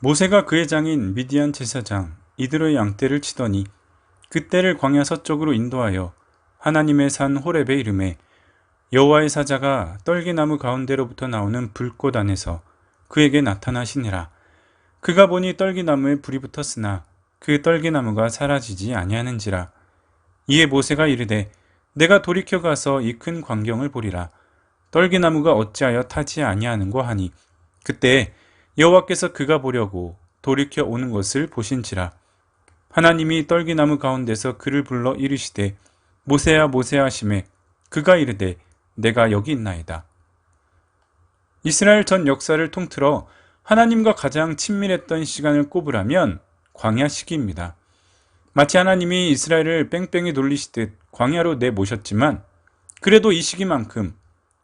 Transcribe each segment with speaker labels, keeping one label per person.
Speaker 1: 모세가 그의 장인 미디안 제사장 이드로의 양떼를 치더니 그 떼를 광야 서쪽으로 인도하여 하나님의 산 호렙에 이르매 여호와의 사자가 떨기나무 가운데로부터 나오는 불꽃 안에서 그에게 나타나시니라. 그가 보니 떨기나무에 불이 붙었으나 그 떨기나무가 사라지지 아니하는지라. 이에 모세가 이르되 내가 돌이켜 가서 이 큰 광경을 보리라. 떨기나무가 어찌하여 타지 아니하는고 하니 그때 여호와께서 그가 보려고 돌이켜 오는 것을 보신지라. 하나님이 떨기나무 가운데서 그를 불러 이르시되 모세야 모세야 하시매 그가 이르되 내가 여기 있나이다. 이스라엘 전 역사를 통틀어 하나님과 가장 친밀했던 시간을 꼽으라면 광야 시기입니다. 마치 하나님이 이스라엘을 뺑뺑이 돌리시듯 광야로 내모셨지만 그래도 이 시기만큼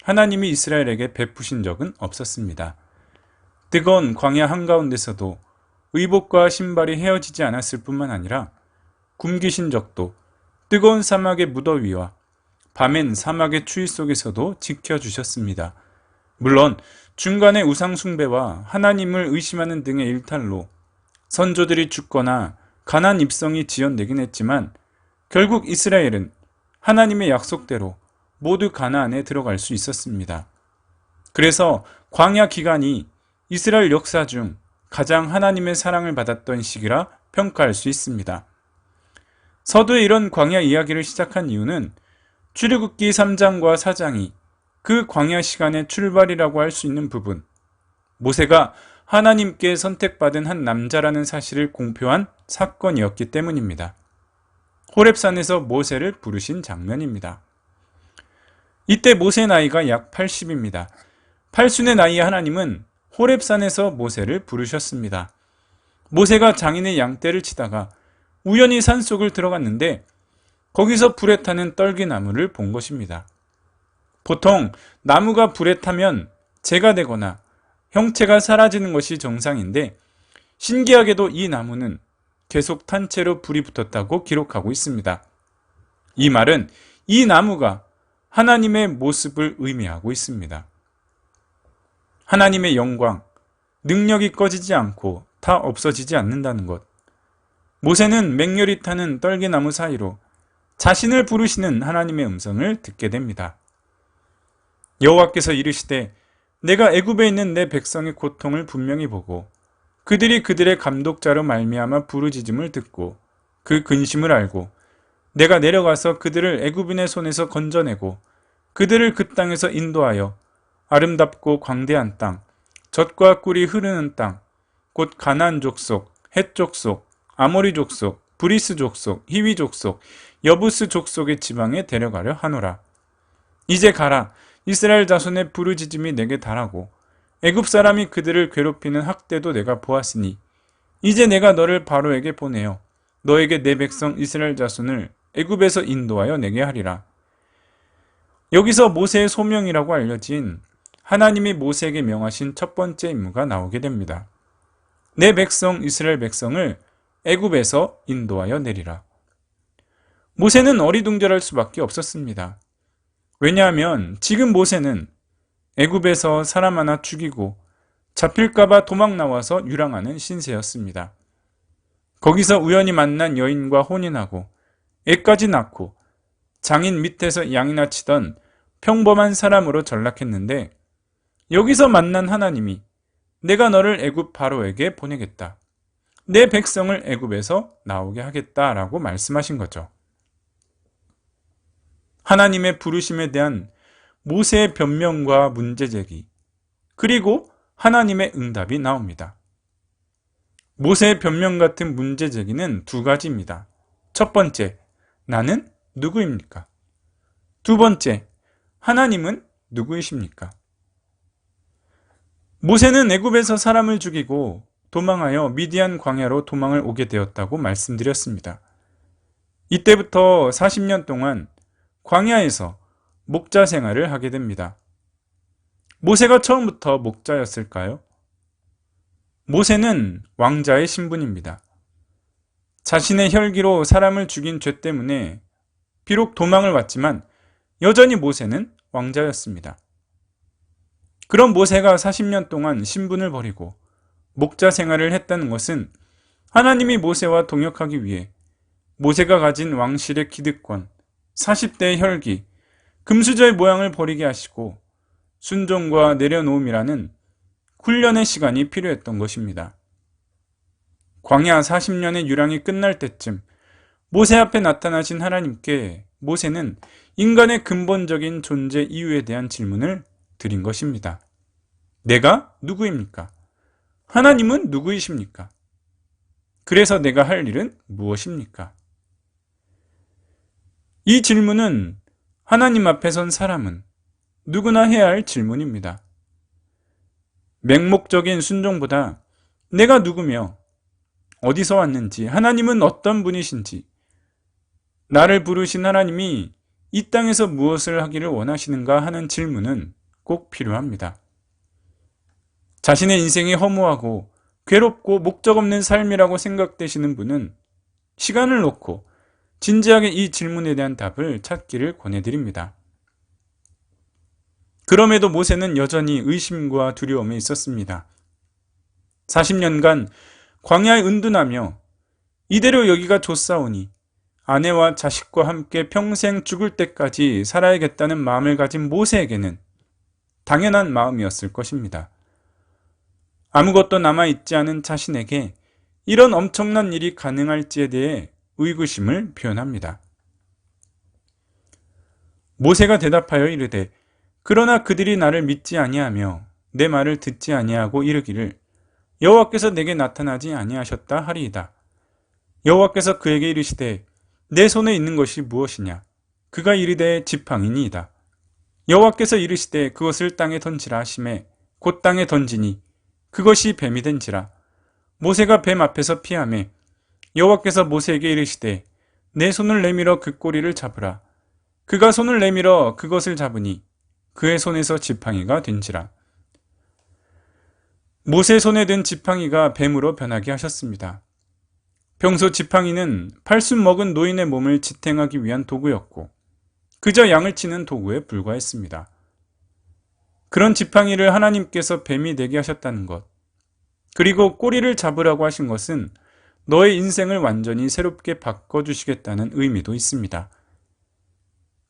Speaker 1: 하나님이 이스라엘에게 베푸신 적은 없었습니다. 뜨거운 광야 한가운데서도 의복과 신발이 헤어지지 않았을 뿐만 아니라 굶기신 적도 뜨거운 사막의 무더위와 밤엔 사막의 추위 속에서도 지켜주셨습니다. 물론 중간에 우상 숭배와 하나님을 의심하는 등의 일탈로 선조들이 죽거나 가나안 입성이 지연되긴 했지만 결국 이스라엘은 하나님의 약속대로 모두 가나안에 들어갈 수 있었습니다. 그래서 광야 기간이 이스라엘 역사 중 가장 하나님의 사랑을 받았던 시기라 평가할 수 있습니다. 서두에 이런 광야 이야기를 시작한 이유는 출애굽기 3장과 4장이 그 광야 시간의 출발이라고 할 수 있는 부분, 모세가 하나님께 선택받은 한 남자라는 사실을 공표한 사건이었기 때문입니다. 호렙산에서 모세를 부르신 장면입니다. 이때 모세 나이가 약 80입니다. 팔순의 나이에 하나님은 호렙산에서 모세를 부르셨습니다. 모세가 장인의 양떼를 치다가 우연히 산속을 들어갔는데 거기서 불에 타는 떨기나무를 본 것입니다. 보통 나무가 불에 타면 재가 되거나 형체가 사라지는 것이 정상인데 신기하게도 이 나무는 계속 탄 채로 불이 붙었다고 기록하고 있습니다. 이 말은 이 나무가 하나님의 모습을 의미하고 있습니다. 하나님의 영광, 능력이 꺼지지 않고 다 없어지지 않는다는 것. 모세는 맹렬히 타는 떨기나무 사이로 자신을 부르시는 하나님의 음성을 듣게 됩니다. 여호와께서 이르시되 내가 애굽에 있는 내 백성의 고통을 분명히 보고 그들이 그들의 감독자로 말미암아 부르짖음을 듣고 그 근심을 알고 내가 내려가서 그들을 애굽인의 손에서 건져내고 그들을 그 땅에서 인도하여 아름답고 광대한 땅, 젖과 꿀이 흐르는 땅, 곧 가나안 족속, 헷 족속, 아모리 족속, 브리스 족속, 히위 족속, 여부스 족속의 지방에 데려가려 하노라. 이제 가라. 이스라엘 자손의 부르짖음이 내게 달하고 애굽 사람이 그들을 괴롭히는 학대도 내가 보았으니 이제 내가 너를 바로에게 보내어 너에게 내 백성 이스라엘 자손을 애굽에서 인도하여 내게 하리라. 여기서 모세의 소명이라고 알려진 하나님이 모세에게 명하신 첫 번째 임무가 나오게 됩니다. 내 백성 이스라엘 백성을 애굽에서 인도하여 내리라. 모세는 어리둥절할 수밖에 없었습니다. 왜냐하면 지금 모세는 애굽에서 사람 하나 죽이고 잡힐까봐 도망 나와서 유랑하는 신세였습니다. 거기서 우연히 만난 여인과 혼인하고 애까지 낳고 장인 밑에서 양이나 치던 평범한 사람으로 전락했는데 여기서 만난 하나님이 내가 너를 애굽 바로에게 보내겠다. 내 백성을 애굽에서 나오게 하겠다라고 말씀하신 거죠. 하나님의 부르심에 대한 모세의 변명과 문제제기, 그리고 하나님의 응답이 나옵니다. 모세의 변명 같은 문제제기는 두 가지입니다. 첫 번째, 나는 누구입니까? 두 번째, 하나님은 누구이십니까? 모세는 애굽에서 사람을 죽이고 도망하여 미디안 광야로 도망을 오게 되었다고 말씀드렸습니다. 이때부터 40년 동안 광야에서 목자 생활을 하게 됩니다. 모세가 처음부터 목자였을까요? 모세는 왕자의 신분입니다. 자신의 혈기로 사람을 죽인 죄 때문에 비록 도망을 왔지만 여전히 모세는 왕자였습니다. 그런 모세가 40년 동안 신분을 버리고 목자 생활을 했다는 것은 하나님이 모세와 동역하기 위해 모세가 가진 왕실의 기득권, 40대의 혈기, 금수저의 모양을 버리게 하시고 순종과 내려놓음이라는 훈련의 시간이 필요했던 것입니다. 광야 40년의 유랑이 끝날 때쯤 모세 앞에 나타나신 하나님께 모세는 인간의 근본적인 존재 이유에 대한 질문을 드린 것입니다. 내가 누구입니까? 하나님은 누구이십니까? 그래서 내가 할 일은 무엇입니까? 이 질문은 하나님 앞에 선 사람은 누구나 해야 할 질문입니다. 맹목적인 순종보다 내가 누구며 어디서 왔는지, 하나님은 어떤 분이신지, 나를 부르신 하나님이 이 땅에서 무엇을 하기를 원하시는가 하는 질문은 꼭 필요합니다. 자신의 인생이 허무하고 괴롭고 목적 없는 삶이라고 생각되시는 분은 시간을 놓고 진지하게 이 질문에 대한 답을 찾기를 권해드립니다. 그럼에도 모세는 여전히 의심과 두려움에 있었습니다. 40년간 광야에 은둔하며 이대로 여기가 좋사오니 아내와 자식과 함께 평생 죽을 때까지 살아야겠다는 마음을 가진 모세에게는 당연한 마음이었을 것입니다. 아무것도 남아있지 않은 자신에게 이런 엄청난 일이 가능할지에 대해 의구심을 표현합니다. 모세가 대답하여 이르되 그러나 그들이 나를 믿지 아니하며 내 말을 듣지 아니하고 이르기를 여호와께서 내게 나타나지 아니하셨다 하리이다. 여호와께서 그에게 이르시되 내 손에 있는 것이 무엇이냐? 그가 이르되 지팡이니이다. 여호와께서 이르시되 그것을 땅에 던지라 하시매 곧 땅에 던지니 그것이 뱀이 된지라. 모세가 뱀 앞에서 피하매 여호와께서 모세에게 이르시되 내 손을 내밀어 그 꼬리를 잡으라. 그가 손을 내밀어 그것을 잡으니 그의 손에서 지팡이가 된지라. 모세 손에 든 지팡이가 뱀으로 변하게 하셨습니다. 평소 지팡이는 팔순 먹은 노인의 몸을 지탱하기 위한 도구였고 그저 양을 치는 도구에 불과했습니다. 그런 지팡이를 하나님께서 뱀이 되게 하셨다는 것, 그리고 꼬리를 잡으라고 하신 것은 너의 인생을 완전히 새롭게 바꿔주시겠다는 의미도 있습니다.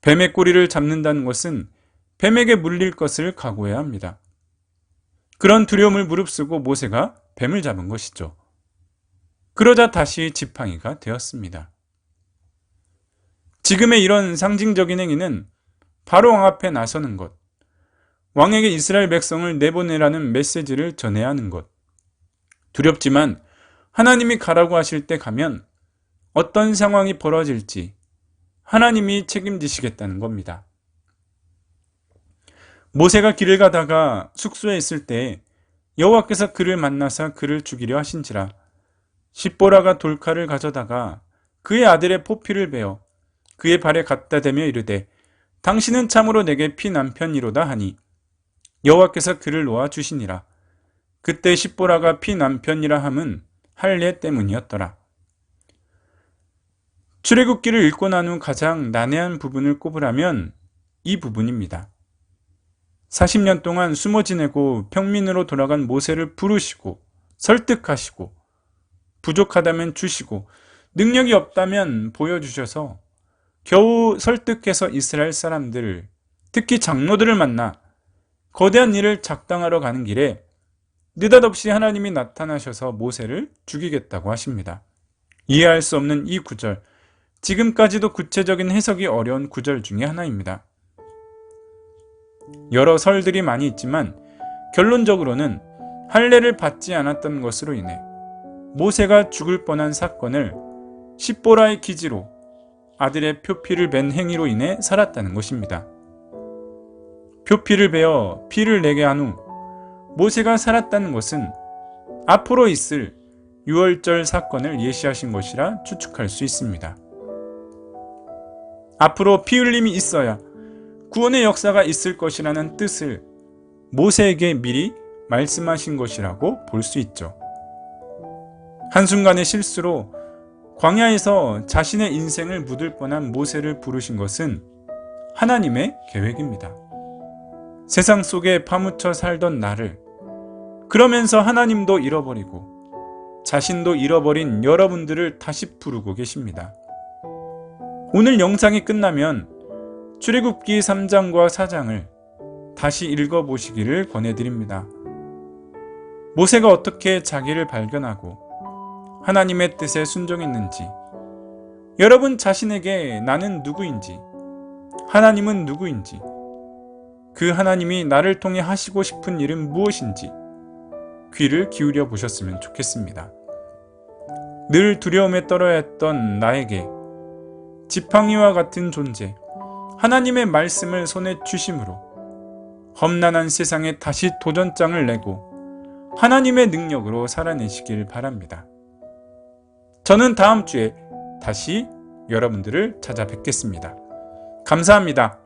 Speaker 1: 뱀의 꼬리를 잡는다는 것은 뱀에게 물릴 것을 각오해야 합니다. 그런 두려움을 무릅쓰고 모세가 뱀을 잡은 것이죠. 그러자 다시 지팡이가 되었습니다. 지금의 이런 상징적인 행위는 바로 왕 앞에 나서는 것, 왕에게 이스라엘 백성을 내보내라는 메시지를 전해야 하는 것. 두렵지만 하나님이 가라고 하실 때 가면 어떤 상황이 벌어질지 하나님이 책임지시겠다는 겁니다. 모세가 길을 가다가 숙소에 있을 때 여호와께서 그를 만나사 그를 죽이려 하신지라. 십보라가 돌칼을 가져다가 그의 아들의 포피를 베어 그의 발에 갖다 대며 이르되 당신은 참으로 내게 피남편이로다 하니 여호와께서 그를 놓아 주시니라. 그때 십보라가 피남편이라 함은 할례 때문이었더라. 출애굽기를 읽고 난 후 가장 난해한 부분을 꼽으라면 이 부분입니다. 40년 동안 숨어 지내고 평민으로 돌아간 모세를 부르시고 설득하시고 부족하다면 주시고 능력이 없다면 보여주셔서 겨우 설득해서 이스라엘 사람들, 특히 장로들을 만나 거대한 일을 작당하러 가는 길에 느닷없이 하나님이 나타나셔서 모세를 죽이겠다고 하십니다. 이해할 수 없는 이 구절, 지금까지도 구체적인 해석이 어려운 구절 중에 하나입니다. 여러 설들이 많이 있지만 결론적으로는 할례를 받지 않았던 것으로 인해 모세가 죽을 뻔한 사건을 십보라의 기지로 아들의 표피를 벤 행위로 인해 살았다는 것입니다. 표피를 베어 피를 내게 한 후 모세가 살았다는 것은 앞으로 있을 유월절 사건을 예시하신 것이라 추측할 수 있습니다. 앞으로 피 흘림이 있어야 구원의 역사가 있을 것이라는 뜻을 모세에게 미리 말씀하신 것이라고 볼 수 있죠. 한순간의 실수로 광야에서 자신의 인생을 묻을 뻔한 모세를 부르신 것은 하나님의 계획입니다. 세상 속에 파묻혀 살던 나를 그러면서 하나님도 잃어버리고 자신도 잃어버린 여러분들을 다시 부르고 계십니다. 오늘 영상이 끝나면 출애굽기 3장과 4장을 다시 읽어보시기를 권해드립니다. 모세가 어떻게 자기를 발견하고 하나님의 뜻에 순종했는지, 여러분 자신에게 나는 누구인지, 하나님은 누구인지, 그 하나님이 나를 통해 하시고 싶은 일은 무엇인지 귀를 기울여 보셨으면 좋겠습니다. 늘 두려움에 떨어야 했던 나에게 지팡이와 같은 존재, 하나님의 말씀을 손에 쥐심으로 험난한 세상에 다시 도전장을 내고 하나님의 능력으로 살아내시길 바랍니다. 저는 다음 주에 다시 여러분들을 찾아뵙겠습니다. 감사합니다.